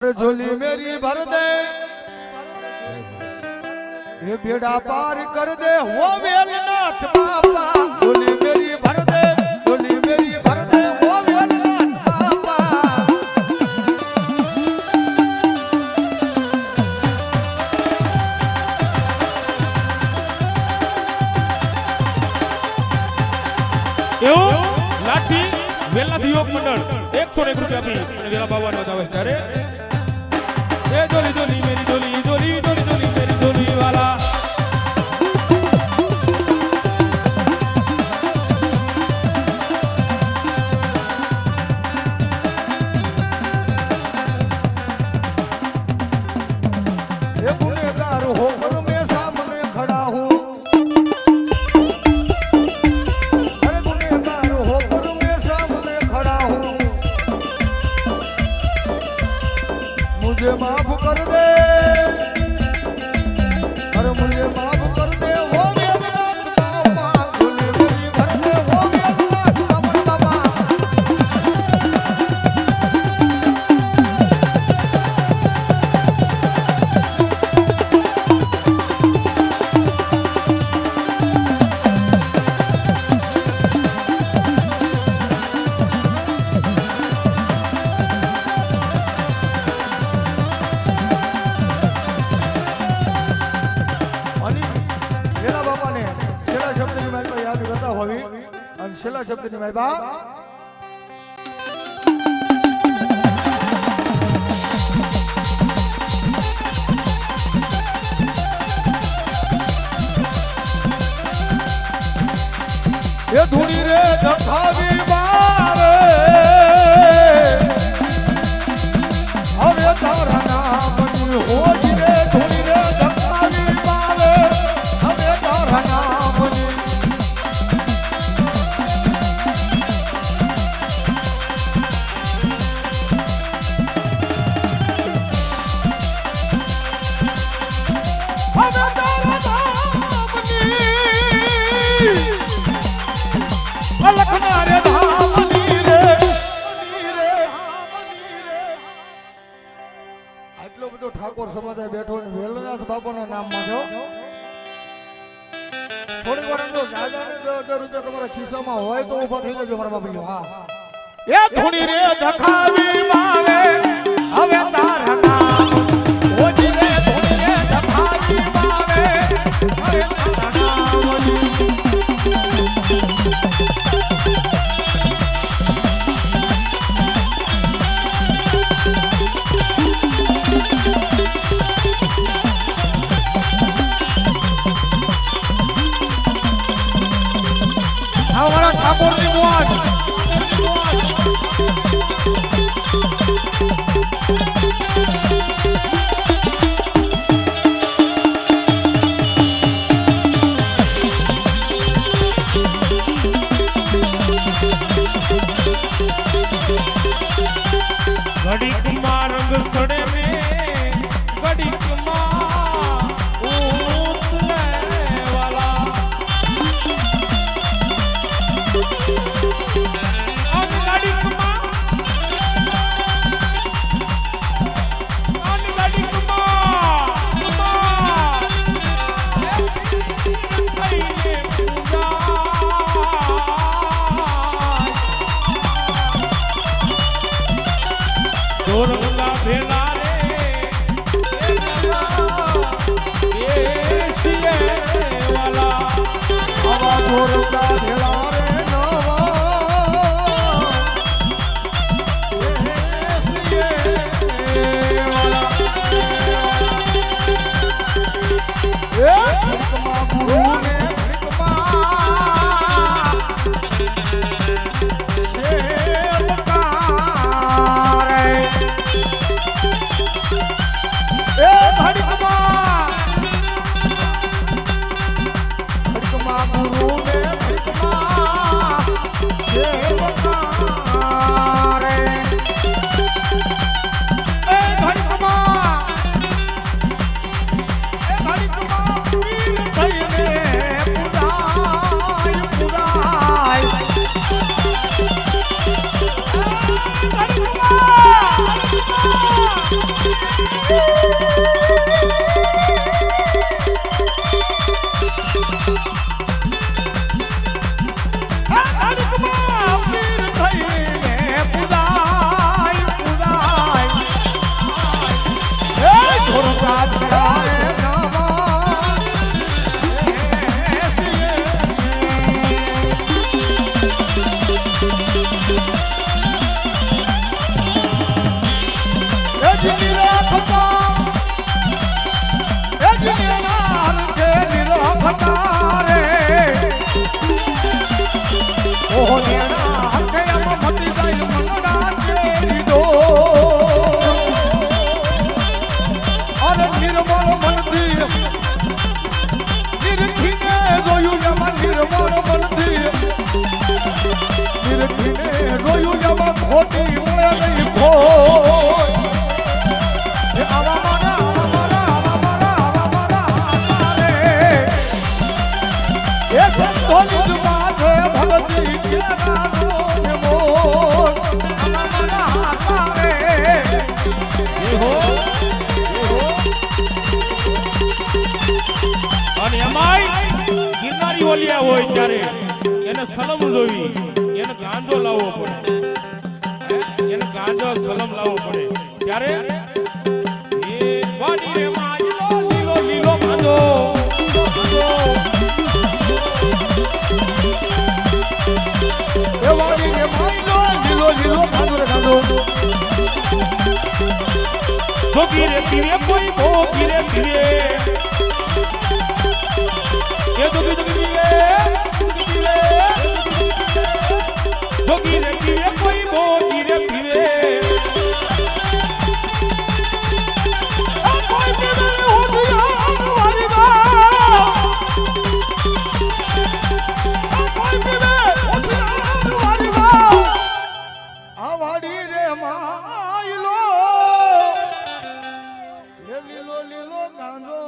झोली मेरी भर दे ये बेड़ा पार कर दे वो वेलनाथ बाबा। झोली मेरी भर दे, झोली मेरी भर दे वो वेलनाथ बाबा। એવું લાઠી વેલાથી યોગ મંડળ 101 રૂપિયા આપી અને વેલા બાવાનો આવે છે ત્યારે એ જોલી જોલી મેરી જોલી જોલી જોલી જોલી મેરી જોલી વાલા ये गुनहगार होकर मैं सामने खड़ा हूँ, अरे गुनहगार होकर मैं सामने खड़ा हूँ। मुझे माफ कर दे, अरे मुझे माफ कर दे वो वेलनाथ बाबा। झोली मेरी भर दे वो वेलनाथ बाबा। છેલ્લા બાપાને છેલ્લા શબ્દની મહેલમાં યાદ કરતા હોવી અને છેલ્લા શબ્દની મહેલમાં એ ધૂણી રે ધખાવી મારે હવે તારા નામની હોજી રે ધૂણી રે ધખાવી મારે હવે તારા નામની હવે તારા નામની અલખના રે ધામની રે આટલો બધો ઠાકોર સમાજ બેઠો ને વેલનાથ બાપાના નામ માંડ્યો. થોડીક વાર એમ તો દાદાને 10 રૂપિયા તમારા ખિસ્સામાં હોય તો ઊભા થઈ જજો મારા બાપુ. હા એ ધૂણી રે ધખાવી મારે હવે તારા નામ ઓજી રે ધૂણી રે ધખાવી મારે હવે તારા નામ ઓજી. हमारा ठाकुर जी मुआज ઘડી કુમાર રંગ સડે મે ઘડી કુમાર ઉતરે વાલા અને એમાંય ગિરનારી ઓલિયા હોય ત્યારે એને સલમ જોવી, એને ગાંજો લાવવો પડે, એને ગાંજો સલમ લાવવો પડે ત્યારે એ વાડી રે માયલો લીલો લીલો ગાંજો એ વાડી રે માયલો લીલો લીલો ગાંજો ભોગી રે પીવે કોઈ ભોગી રે પીવે એ જોગી જોગી પીવે ભોગી રે પીવે કોઈ ભોગી રે પીવે કોઈ પીવે હોશિયાર વારીદા કોઈ પીવે હોશિયાર વારીદા આ વાડી રે માયલો એ લીલો લીલો ગાંજો